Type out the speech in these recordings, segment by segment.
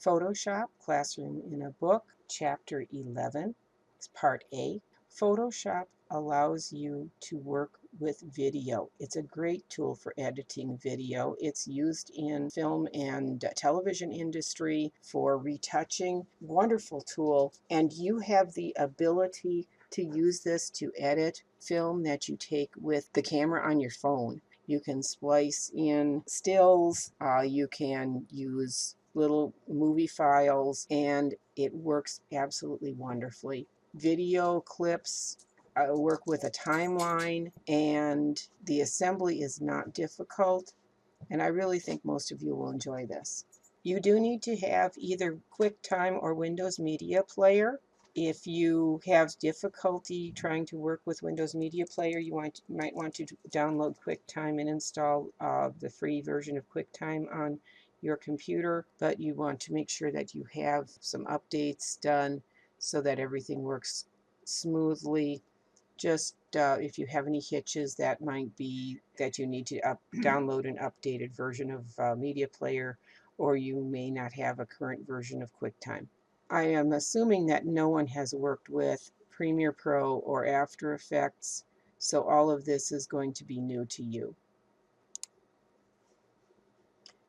Photoshop Classroom in a Book, Chapter 11, Part A. Photoshop allows you to work with video. It's a great tool for editing video. It's used in film and television industry for retouching. Wonderful tool. And you have the ability to use this to edit film that you take with the camera on your phone. You can splice in stills, you can use little movie files, and it works absolutely wonderfully. Video clips work with a timeline, and the assembly is not difficult, and I really think most of you will enjoy this. You do need to have either QuickTime or Windows Media Player. If you have difficulty trying to work with Windows Media Player, you might want to download QuickTime and install the free version of QuickTime on your computer, but you want to make sure that you have some updates done so that everything works smoothly. Just if you have any hitches, that might be that you need to download an updated version of Media Player, or you may not have a current version of QuickTime. I am assuming that no one has worked with Premiere Pro or After Effects, so all of this is going to be new to you.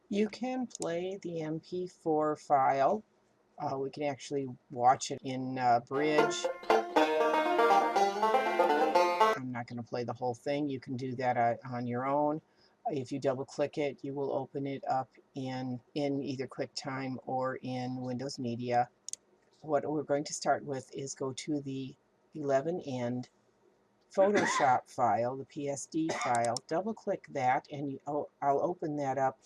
You can play the MP4 file. We can actually watch it in Bridge. I'm not going to play the whole thing. You can do that on your own. If you double click it, you will open it up in either QuickTime or in Windows Media. What we're going to start with is go to the 11 end Photoshop file, the PSD file. Double click that, and I'll open that up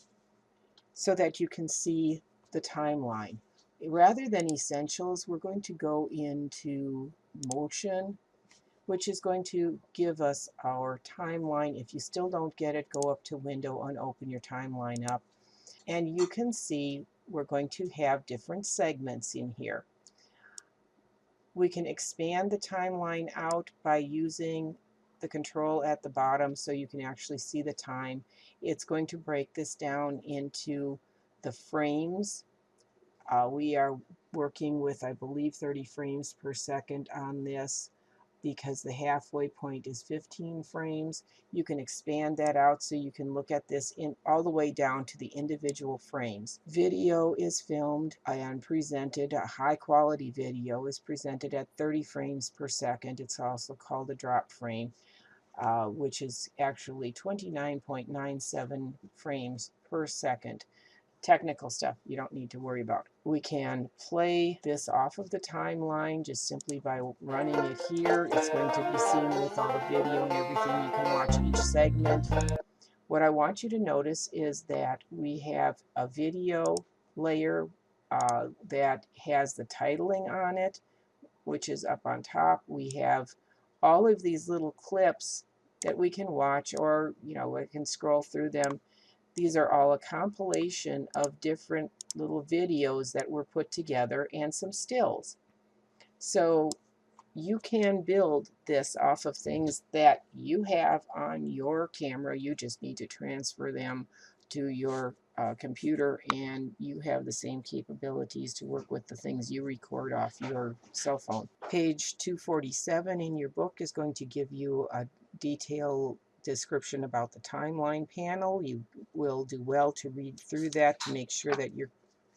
so that you can see the timeline. Rather than Essentials, we're going to go into Motion, which is going to give us our timeline. If you still don't get it, go up to Window and open your timeline up. And you can see we're going to have different segments in here. We can expand the timeline out by using the control at the bottom so you can actually see the time. It's going to break this down into the frames. We are working with, I believe, 30 frames per second on this because the halfway point is 15 frames. You can expand that out so you can look at this in all the way down to the individual frames. Video is filmed and presented, a high quality video is presented at 30 frames per second. It's also called a drop frame, which is actually 29.97 frames per second. Technical stuff you don't need to worry about. We can play this off of the timeline just simply by running it here. It's going to be seen with all the video and everything. You can watch each segment. What I want you to notice is that we have a video layer that has the titling on it, which is up on top. We have all of these little clips that we can watch, or we can scroll through them. These are all a compilation of different little videos that were put together and some stills. So you can build this off of things that you have on your camera. You just need to transfer them to your computer, and you have the same capabilities to work with the things you record off your cell phone. Page 247 in your book is going to give you a detailed description about the timeline panel. You will do well to read through that to make sure that you're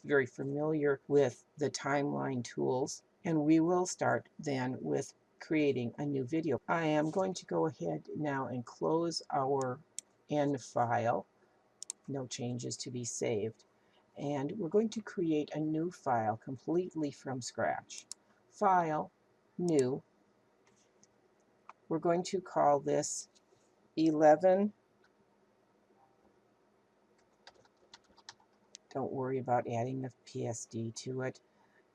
very familiar with the timeline tools. And we will start then with creating a new video. I am going to go ahead now and close our end file. No changes to be saved. And we're going to create a new file completely from scratch. File, New. We're going to call this 11. Don't worry about adding the PSD to it.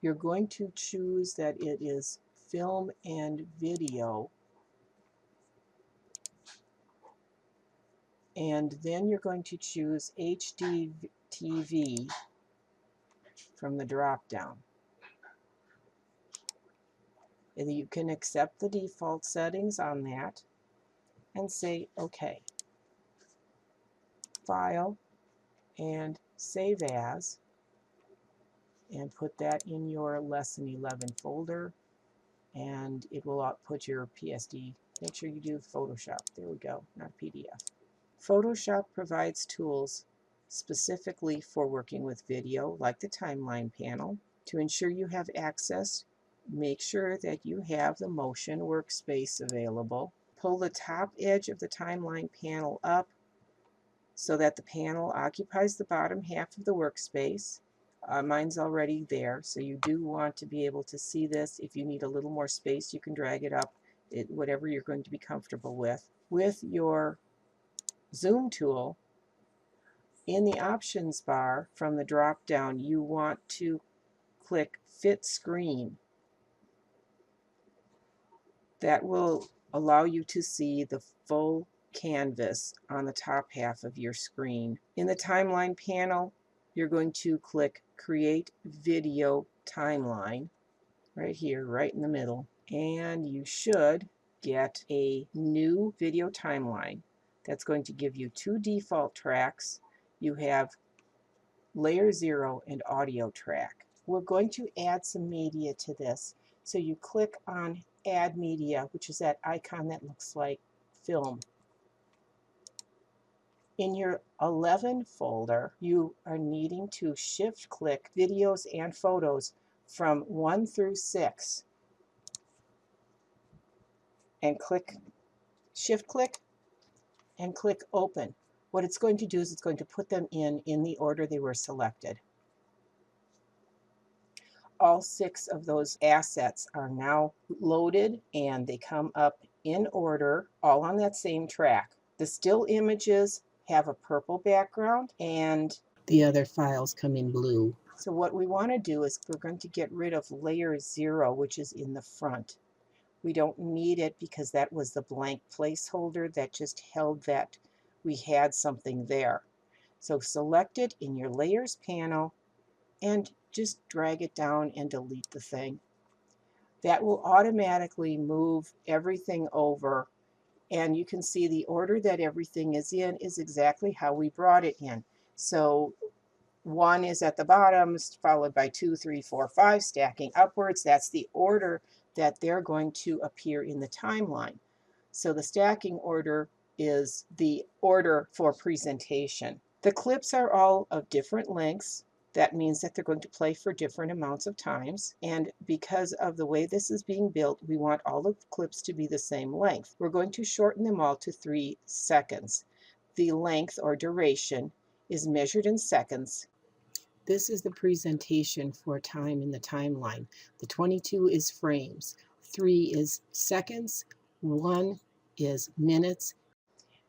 You're going to choose that it is film and video, and then you're going to choose HD TV from the drop down. And you can accept the default settings on that and say OK. File and Save As. and put that in your Lesson 11 folder, and it will output your PSD. Make sure you do Photoshop. There we go, not PDF. Photoshop provides tools specifically for working with video, like the timeline panel. To ensure you have access, make sure that you have the motion workspace available. Pull the top edge of the timeline panel up so that the panel occupies the bottom half of the workspace. Mine's already there, so you do want to be able to see this. If you need a little more space, you can drag it up, whatever you're going to be comfortable with. With your zoom tool, in the options bar from the drop down, you want to click Fit Screen. That will allow you to see the full canvas on the top half of your screen. In the timeline panel, you're going to click Create Video Timeline right here, right in the middle, and you should get a new video timeline. That's going to give you 2 default tracks. You have Layer 0 and Audio track. We're going to add some media to this, so you click on Add Media, which is that icon that looks like film. In your 11 folder, you are needing to shift-click videos and photos from 1 through 6 and shift-click and click Open. What it's going to do is it's going to put them in the order they were selected. All 6 of those assets are now loaded, and they come up in order, all on that same track. The still images have a purple background, and the other files come in blue. So what we want to do is we're going to get rid of layer 0, which is in the front. We don't need it because that was the blank placeholder that just held that we had something there. So select it in your Layers panel and just drag it down and delete the thing. That will automatically move everything over, and you can see the order that everything is in is exactly how we brought it in. So 1 is at the bottom, followed by 2, 3, 4, 5, stacking upwards. That's the order that they're going to appear in the timeline. So the stacking order is the order for presentation. The clips are all of different lengths. That means that they're going to play for different amounts of times. And because of the way this is being built, we want all the clips to be the same length. We're going to shorten them all to 3 seconds. The length or duration is measured in seconds. This is the presentation for time in the timeline. The 22 is frames, 3 is seconds, 1 is minutes,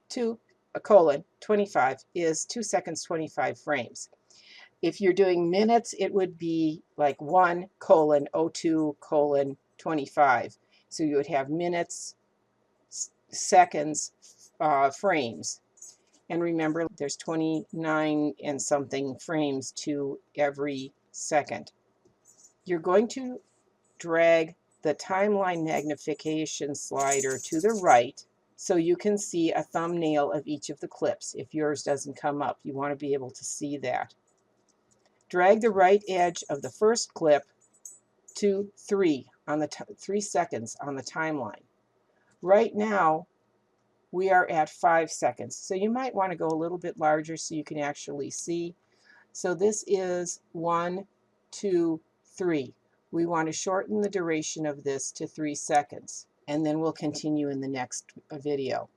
2:25 is 2 seconds, 25 frames. If you're doing minutes, it would be like 1:02:25. So you would have minutes, seconds, frames. And remember, there's 29 and something frames to every second. You're going to drag the timeline magnification slider to the right so you can see a thumbnail of each of the clips. If yours doesn't come up, you want to be able to see that. Drag the right edge of the first clip to 3 on the 3 seconds on the timeline. Right now, we are at 5 seconds, so you might want to go a little bit larger so you can actually see. So this is 1, 2, 3. We want to shorten the duration of this to 3 seconds, and then we'll continue in the next video.